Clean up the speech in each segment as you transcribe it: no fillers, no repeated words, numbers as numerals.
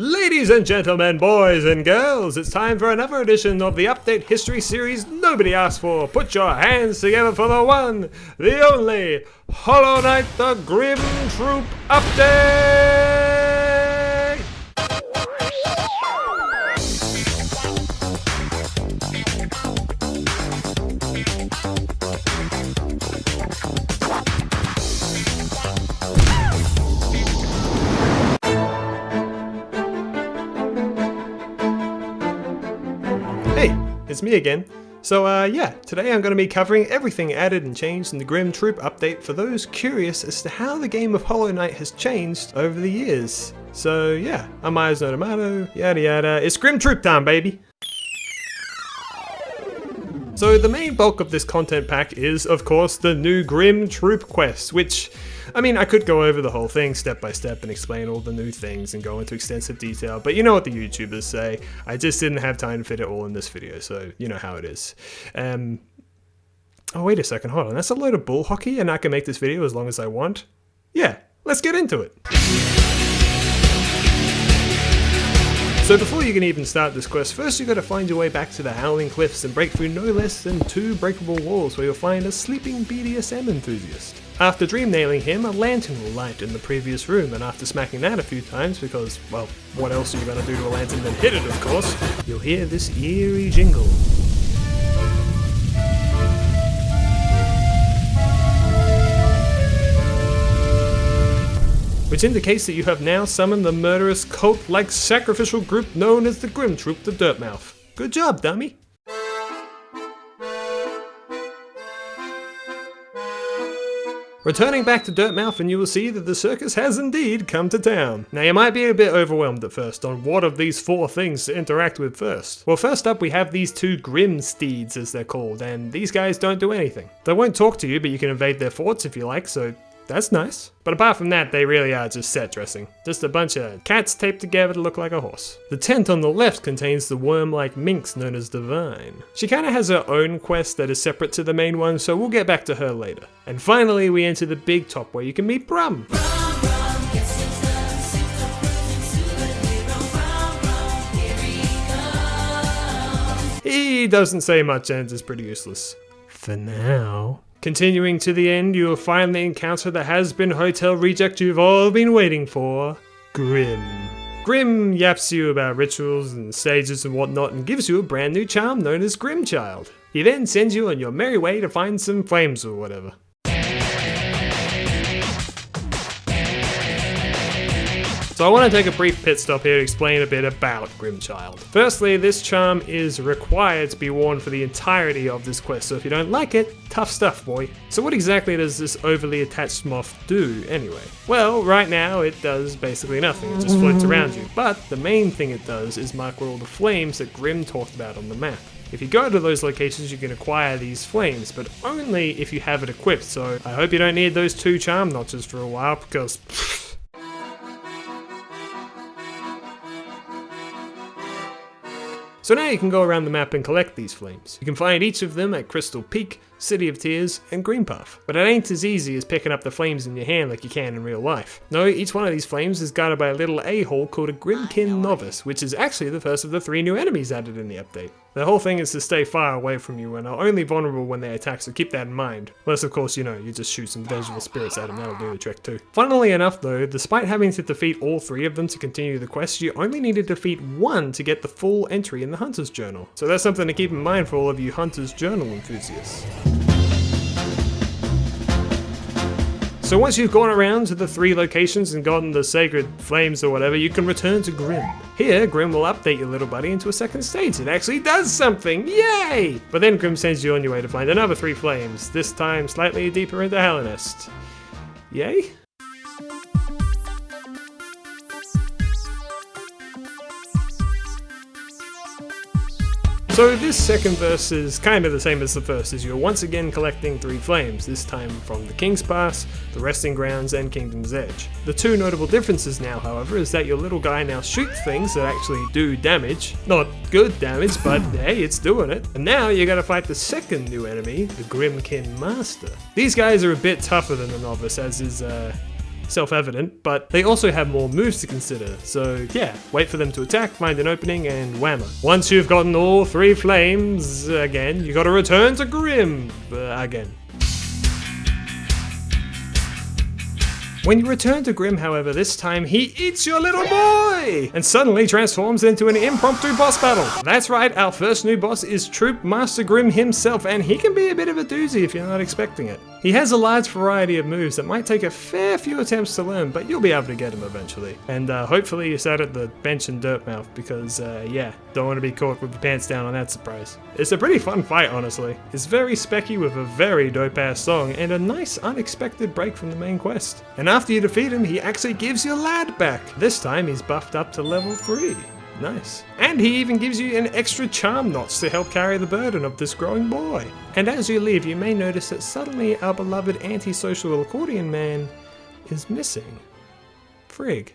Ladies and gentlemen, boys and girls, it's time for another edition of the Update History Series nobody asked for. Put your hands together for the one, the only, Hollow Knight the Grimm Troupe Update! Hey, it's me again. So yeah, today I'm going to be covering everything added and changed in the Grimm Troupe update for those curious as to how the game of Hollow Knight has changed over the years. So yeah, I'm Ihasnotomato, yada yada, it's Grimm Troupe time, baby! So the main bulk of this content pack is, of course, the new Grimm Troupe Quest, which, I mean, I could go over the whole thing step by step and explain all the new things and go into extensive detail, but you know what the YouTubers say, I just didn't have time to fit it all in this video, so you know how it is. Oh wait a second, hold on, that's a load of bull hockey and I can make this video as long as I want? Yeah, let's get into it! So before you can even start this quest, first you gotta find your way back to the Howling Cliffs and break through no less than 2 breakable walls where you'll find a sleeping BDSM enthusiast. After dream nailing him, a lantern will light in the previous room, and after smacking that a few times, because, well, what else are you gonna do to a lantern than hit it, of course, you'll hear this eerie jingle. Which indicates that you have now summoned the murderous cult-like sacrificial group known as the Grimm Troupe the Dirtmouth. Good job, dummy! Returning back to Dirtmouth and you will see that the circus has indeed come to town. Now you might be a bit overwhelmed at first on what of these 4 things to interact with first. Well, first up we have these 2 Grimm steeds as they're called, and these guys don't do anything. They won't talk to you, but you can invade their forts if you like, so that's nice. But apart from that, they really are just set dressing. Just a bunch of cats taped together to look like a horse. The tent on the left contains the worm-like minx known as Divine. She kinda has her own quest that is separate to the main one, so we'll get back to her later. And finally, we enter the big top where you can meet Brumm. He doesn't say much and is pretty useless. For now. Continuing to the end, you will finally encounter the has-been hotel reject you've all been waiting for, Grimm. Grimm yaps you about rituals and stages and whatnot and gives you a brand new charm known as Grimmchild. He then sends you on your merry way to find some flames or whatever. So I want to take a brief pit stop here to explain a bit about Grimmchild. Firstly, this charm is required to be worn for the entirety of this quest, so if you don't like it, tough stuff, boy. So what exactly does this overly attached moth do anyway? Well, right now it does basically nothing, it just floats around you, but the main thing it does is mark where all the flames that Grimm talked about on the map. If you go to those locations you can acquire these flames, but only if you have it equipped, so I hope you don't need those 2 charm notches for a while, because So now you can go around the map and collect these flames. You can find each of them at Crystal Peak, City of Tears, and Greenpath. But it ain't as easy as picking up the flames in your hand like you can in real life. No, each one of these flames is guarded by a little a-hole called a Grimkin Novice, which is actually the first of the 3 new enemies added in the update. The whole thing is to stay far away from you and are only vulnerable when they attack, so keep that in mind. Unless of course, you know, you just shoot some vengeful spirits at them, that'll do the trick too. Funnily enough though, despite having to defeat all 3 of them to continue the quest, you only need to defeat 1 to get the full entry in the Hunter's Journal. So that's something to keep in mind for all of you Hunter's Journal enthusiasts. So once you've gone around to the 3 locations and gotten the sacred flames or whatever, you can return to Grimm. Here, Grimm will update your little buddy into a second stage. It actually does something! Yay! But then Grimm sends you on your way to find another 3 flames, this time slightly deeper into Hellenest. Yay? So this second verse is kind of the same as the first, as you're once again collecting 3 flames, this time from the King's Pass, the Resting Grounds, and Kingdom's Edge. The 2 notable differences now, however, is that your little guy now shoots things that actually do damage. Not good damage, but hey, it's doing it. And now you gotta fight the second new enemy, the Grimmkin Master. These guys are a bit tougher than the Novice, as is self-evident, but they also have more moves to consider. So yeah, wait for them to attack, find an opening, and whammo. Once you've gotten all 3 flames, again, you gotta return to Grimm again. When you return to Grimm, however, this time he eats your little boy and suddenly transforms into an impromptu boss battle. That's right, our first new boss is Troupe Master Grimm himself, and he can be a bit of a doozy if you're not expecting it. He has a large variety of moves that might take a fair few attempts to learn, but you'll be able to get him eventually. And hopefully you sat at the bench in Dirtmouth because, yeah, don't want to be caught with your pants down on that surprise. It's a pretty fun fight, honestly. It's very specky with a very dope-ass song and a nice unexpected break from the main quest. And after you defeat him, he actually gives your lad back. This time he's buffed up to level 3. Nice. And he even gives you an extra charm notch to help carry the burden of this growing boy. And as you leave, you may notice that suddenly our beloved antisocial accordion man is missing. Frig.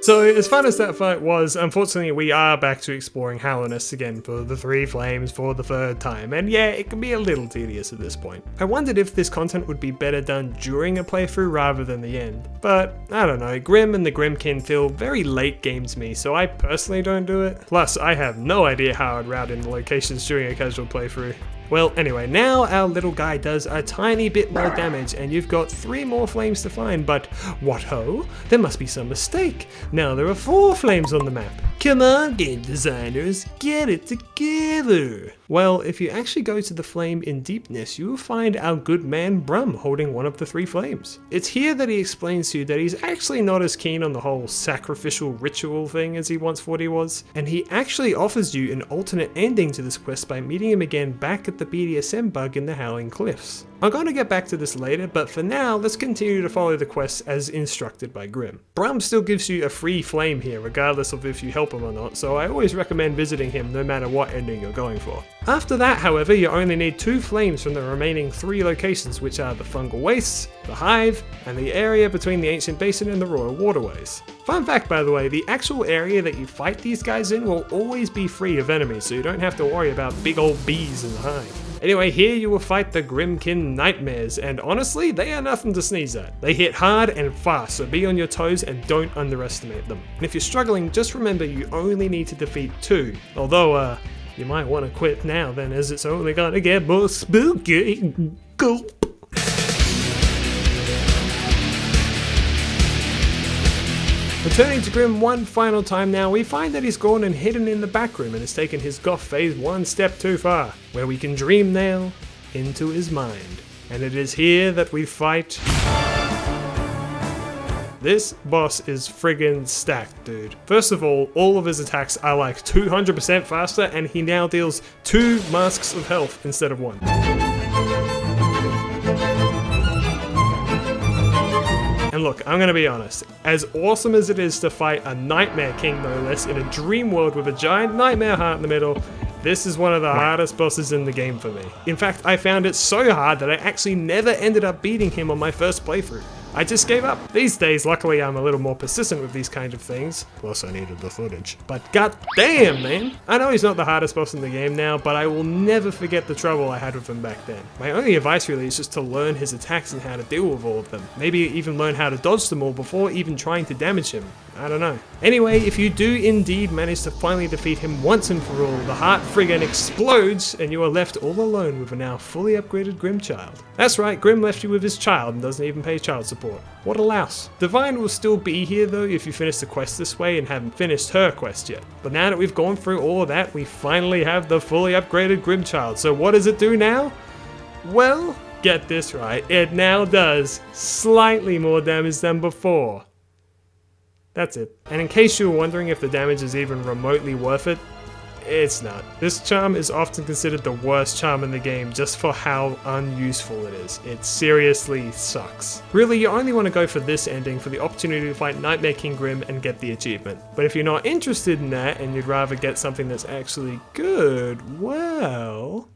So as fun as that fight was, unfortunately we are back to exploring Hallownest again for the 3 flames for the 3rd time, and yeah, it can be a little tedious at this point. I wondered if this content would be better done during a playthrough rather than the end, but I don't know, Grimm and the Grimmkin feel very late game to me, so I personally don't do it. Plus, I have no idea how I'd route in the locations during a casual playthrough. Well, anyway, now our little guy does a tiny bit more damage and you've got 3 more flames to find, but what ho? There must be some mistake. Now there are 4 flames on the map. Come on, game designers, get it together. Well, if you actually go to the flame in deepness, you will find our good man Brumm holding one of the 3 flames. It's here that he explains to you that he's actually not as keen on the whole sacrificial ritual thing as he once thought he was, and he actually offers you an alternate ending to this quest by meeting him again back at the BDSM bug in the Howling Cliffs. I'm going to get back to this later, but for now, let's continue to follow the quest as instructed by Grimm. Brumm still gives you a free flame here, regardless of if you help him or not, so I always recommend visiting him no matter what ending you're going for. After that, however, you only need 2 flames from the remaining 3 locations, which are the Fungal Wastes, the Hive, and the area between the Ancient Basin and the Royal Waterways. Fun fact, by the way, the actual area that you fight these guys in will always be free of enemies, so you don't have to worry about big old bees in the Hive. Anyway, here you will fight the Grimmkin Nightmares, and honestly, they are nothing to sneeze at. They hit hard and fast, so be on your toes and don't underestimate them. And if you're struggling, just remember you only need to defeat 2, although, you might want to quit now then, as it's only gonna get more spooky. Gulp. Returning to Grimm one final time now, we find that he's gone and hidden in the back room and has taken his goth phase 1 step too far, where we can dream now into his mind. And it is here that we fight. This boss is friggin' stacked, dude. First of all of his attacks are like 200% faster, and he now deals 2 masks of health instead of 1. And look, I'm gonna be honest, as awesome as it is to fight a Nightmare King no less in a dream world with a giant nightmare heart in the middle, this is one of the hardest bosses in the game for me. In fact, I found it so hard that I actually never ended up beating him on my first playthrough. I just gave up. These days, luckily, I'm a little more persistent with these kind of things. Plus, I needed the footage. But goddamn, man! I know he's not the hardest boss in the game now, but I will never forget the trouble I had with him back then. My only advice really is just to learn his attacks and how to deal with all of them. Maybe even learn how to dodge them all before even trying to damage him. I don't know. Anyway, if you do indeed manage to finally defeat him once and for all, the heart friggin' explodes and you are left all alone with a now fully upgraded Grimmchild. That's right, Grimm left you with his child and doesn't even pay child support. What a louse. Divine will still be here though if you finish the quest this way and haven't finished her quest yet. But now that we've gone through all of that, we finally have the fully upgraded Grimmchild. So what does it do now? Well, get this right, it now does slightly more damage than before. That's it. And in case you were wondering if the damage is even remotely worth it, it's not. This charm is often considered the worst charm in the game just for how unuseful it is. It seriously sucks. Really, you only want to go for this ending for the opportunity to fight Nightmare King Grimm and get the achievement. But if you're not interested in that and you'd rather get something that's actually good, well...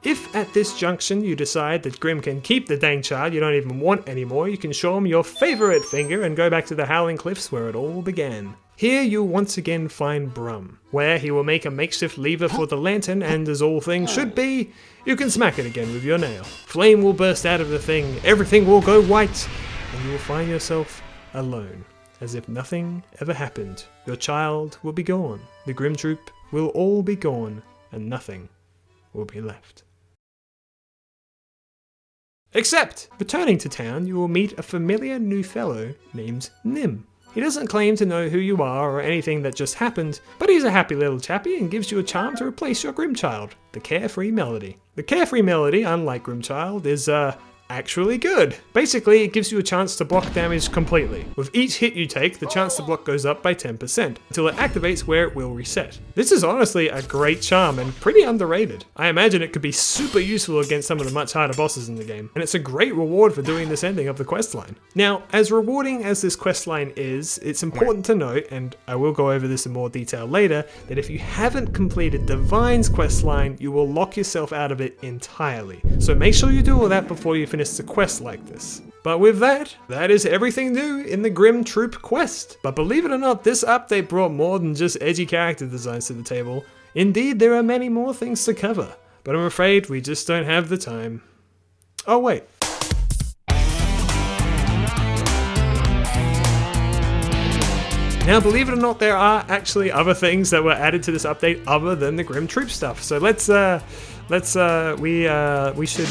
If at this junction you decide that Grimm can keep the dang child you don't even want anymore, you can show him your favourite finger and go back to the Howling Cliffs where it all began. Here you'll once again find Brumm, where he will make a makeshift lever for the lantern, and as all things should be, you can smack it again with your nail. Flame will burst out of the thing, everything will go white, and you will find yourself alone, as if nothing ever happened. Your child will be gone, the Grimm Troupe will all be gone, and nothing will be left. Except, returning to town, you will meet a familiar new fellow named Nim. He doesn't claim to know who you are or anything that just happened, but he's a happy little chappy and gives you a charm to replace your Grimmchild, the Carefree Melody. The Carefree Melody, unlike Grimmchild, is, actually good. Basically, it gives you a chance to block damage completely. With each hit you take, the chance to block goes up by 10%, until it activates where it will reset. This is honestly a great charm and pretty underrated. I imagine it could be super useful against some of the much harder bosses in the game, and it's a great reward for doing this ending of the questline. Now, as rewarding as this questline is, it's important to note, and I will go over this in more detail later, that if you haven't completed Divine's questline, you will lock yourself out of it entirely. So make sure you do all that before you finish the quest like this. But with that is everything new in the Grimm Troupe quest. But believe it or not, this update brought more than just edgy character designs to the table. Indeed, there are many more things to cover, but I'm afraid we just don't have the time. Oh wait. Now, believe it or not, there are actually other things that were added to this update other than the Grimm Troupe stuff. So we should.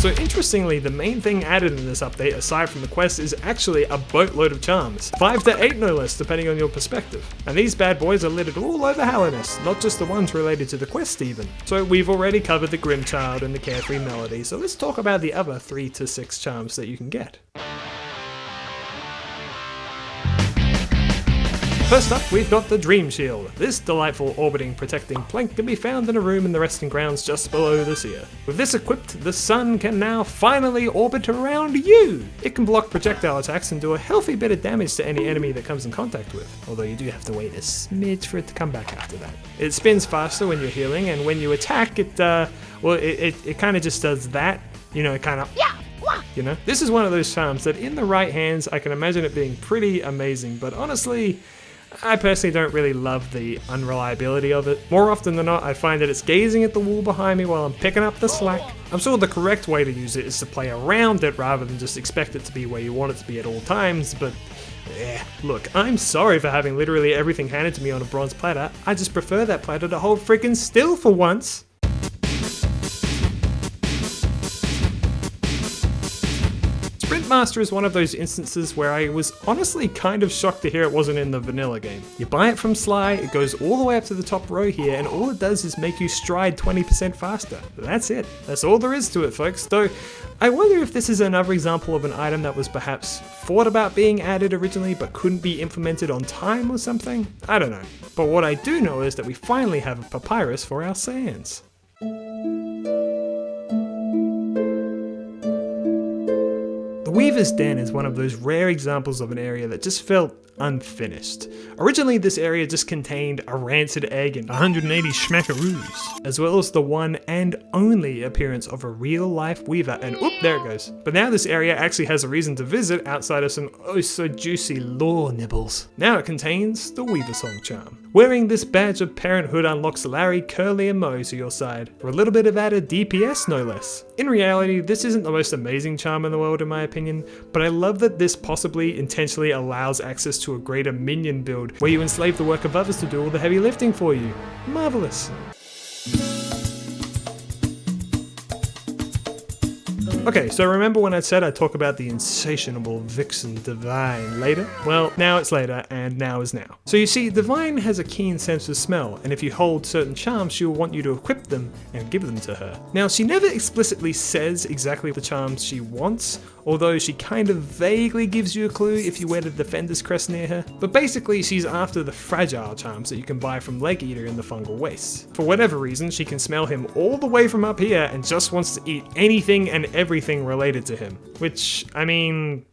So interestingly, the main thing added in this update, aside from the quest, is actually a boatload of charms. 5 to 8 no less, depending on your perspective. And these bad boys are littered all over Hallownest, not just the ones related to the quest even. So we've already covered the Grimmchild and the Carefree Melody, so let's talk about the other 3 to 6 charms that you can get. First up, we've got the Dreamshield. This delightful orbiting protecting plank can be found in a room in the resting grounds just below the seer. With this equipped, the sun can now finally orbit around you! It can block projectile attacks and do a healthy bit of damage to any enemy that comes in contact with, although you do have to wait a smidge for it to come back after that. It spins faster when you're healing, and when you attack, it kind of just does that. You know, it kind of... You know? This is one of those charms that in the right hands, I can imagine it being pretty amazing, but honestly, I personally don't really love the unreliability of it. More often than not, I find that it's gazing at the wall behind me while I'm picking up the slack. I'm sure the correct way to use it is to play around it rather than just expect it to be where you want it to be at all times, but look, I'm sorry for having literally everything handed to me on a bronze platter. I just prefer that platter to hold freaking still for once. Sprintmaster is one of those instances where I was honestly kind of shocked to hear it wasn't in the vanilla game. You buy it from Stye, it goes all the way up to the top row here, and all it does is make you stride 20% faster. That's it. That's all there is to it, folks. Though, I wonder if this is another example of an item that was perhaps thought about being added originally but couldn't be implemented on time or something? I don't know. But what I do know is that we finally have a papyrus for our sands. The Weaver's Den is one of those rare examples of an area that just felt unfinished. Originally, this area just contained a rancid egg and 180 schmackaroos, as well as the one and only appearance of a real-life weaver, and oop, there it goes. But now this area actually has a reason to visit outside of some oh-so-juicy lore nibbles. Now it contains the Weaversong charm. Wearing this badge of parenthood unlocks Larry, Curly, and Moe to your side, for a little bit of added DPS no less. In reality, this isn't the most amazing charm in the world in my opinion, but I love that this possibly intentionally allows access to a greater minion build, where you enslave the work of others to do all the heavy lifting for you. Marvelous. Okay, so remember when I said I'd talk about the insatiable Vixen Divine later? Well, now it's later, and now is now. So you see, Divine has a keen sense of smell, and if you hold certain charms, she'll want you to equip them and give them to her. Now, she never explicitly says exactly the charms she wants, although she kind of vaguely gives you a clue if you wear the Defender's Crest near her. But basically, she's after the fragile charms that you can buy from Leg Eater in the Fungal Wastes. For whatever reason, she can smell him all the way from up here and just wants to eat anything and everything related to him. Which, I mean,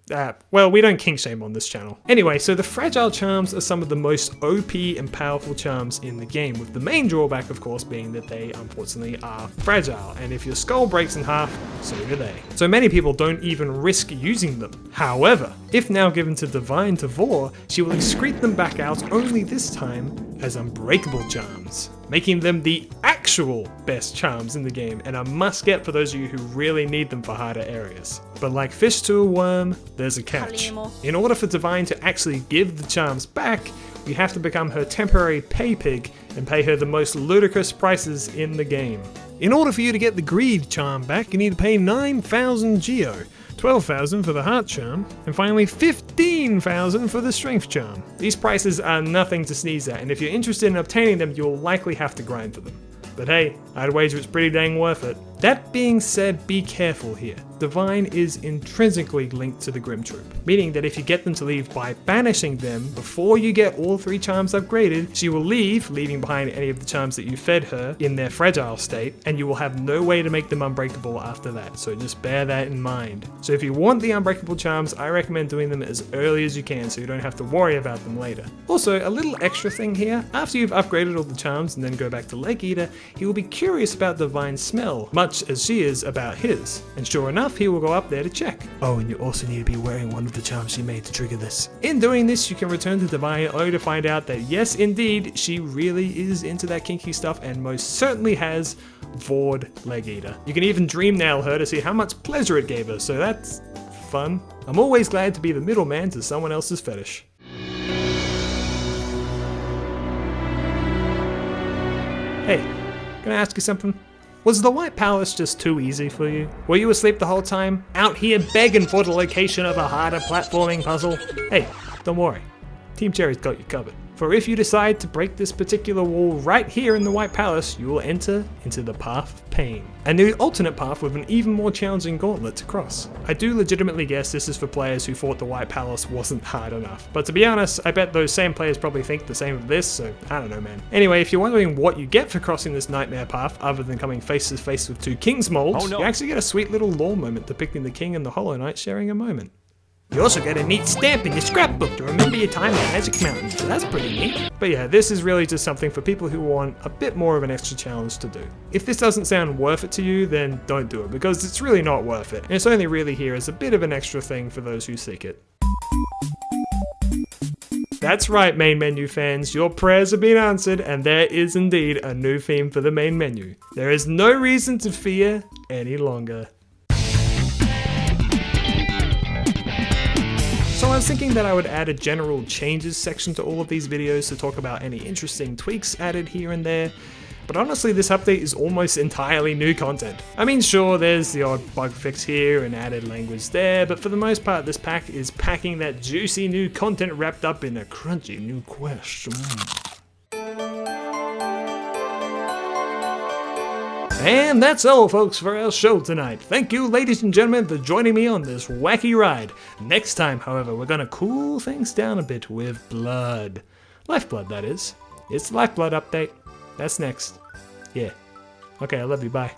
Well, we don't kink shame on this channel. Anyway, so the fragile charms are some of the most OP and powerful charms in the game, with the main drawback, of course, being that they unfortunately are fragile, and if your skull breaks in half, so do they. So many people don't even risk using them. However, if now given to Divine Devore, she will excrete them back out, only this time as Unbreakable Charms, making them the actual best charms in the game, and a must-get for those of you who really need them for harder areas. But like fish to a worm, there's a catch. In order for Divine to actually give the charms back, you have to become her temporary pay pig and pay her the most ludicrous prices in the game. In order for you to get the Greed charm back, you need to pay 9,000 Geo, 12,000 for the Heart charm, and finally 15,000 for the Strength charm. These prices are nothing to sneeze at, and if you're interested in obtaining them, you'll likely have to grind for them. But hey, I'd wager it's pretty dang worth it. That being said, be careful here. Divine is intrinsically linked to the Grimm Troupe, meaning that if you get them to leave by banishing them before you get all 3 charms upgraded, she will leave, leaving behind any of the charms that you fed her in their fragile state, and you will have no way to make them unbreakable after that, so just bear that in mind. So if you want the unbreakable charms, I recommend doing them as early as you can so you don't have to worry about them later. Also, a little extra thing here, after you've upgraded all the charms and then go back to Leg Eater, he will be curious about Divine's smell, much as she is about his, and sure enough, he will go up there to check. Oh, and you also need to be wearing one of the charms she made to trigger this. In doing this, you can return to Divine only to find out that yes, indeed, she really is into that kinky stuff and most certainly has Vord Leg Eater. You can even dream nail her to see how much pleasure it gave her, so that's fun. I'm always glad to be the middleman to someone else's fetish. Hey, can I ask you something? Was the White Palace just too easy for you? Were you asleep the whole time? Out here begging for the location of a harder platforming puzzle? Hey, don't worry. Team Cherry's got you covered. For if you decide to break this particular wall right here in the White Palace, you will enter into the Path of Pain, a new alternate path with an even more challenging gauntlet to cross. I do legitimately guess this is for players who thought the White Palace wasn't hard enough, but to be honest, I bet those same players probably think the same of this, so I don't know, man. Anyway, if you're wondering what you get for crossing this nightmare path other than coming face to face with 2 King's molds, you actually get a sweet little lore moment depicting the King and the Hollow Knight sharing a moment. You also get a neat stamp in your scrapbook to remember your time at Magic Mountain, so that's pretty neat. But yeah, this is really just something for people who want a bit more of an extra challenge to do. If this doesn't sound worth it to you, then don't do it, because it's really not worth it, and it's only really here as a bit of an extra thing for those who seek it. That's right, main menu fans, your prayers have been answered, and there is indeed a new theme for the main menu. There is no reason to fear any longer. So I was thinking that I would add a general changes section to all of these videos to talk about any interesting tweaks added here and there, but honestly this update is almost entirely new content. I mean sure, there's the odd bug fix here and added language there, but for the most part this pack is packing that juicy new content wrapped up in a crunchy new quest. And that's all folks for our show tonight. Thank you ladies and gentlemen for joining me on this wacky ride. Next time however we're gonna cool things down a bit with blood. Lifeblood that is. It's the Lifeblood update. That's next. Yeah. Okay, I love you, bye.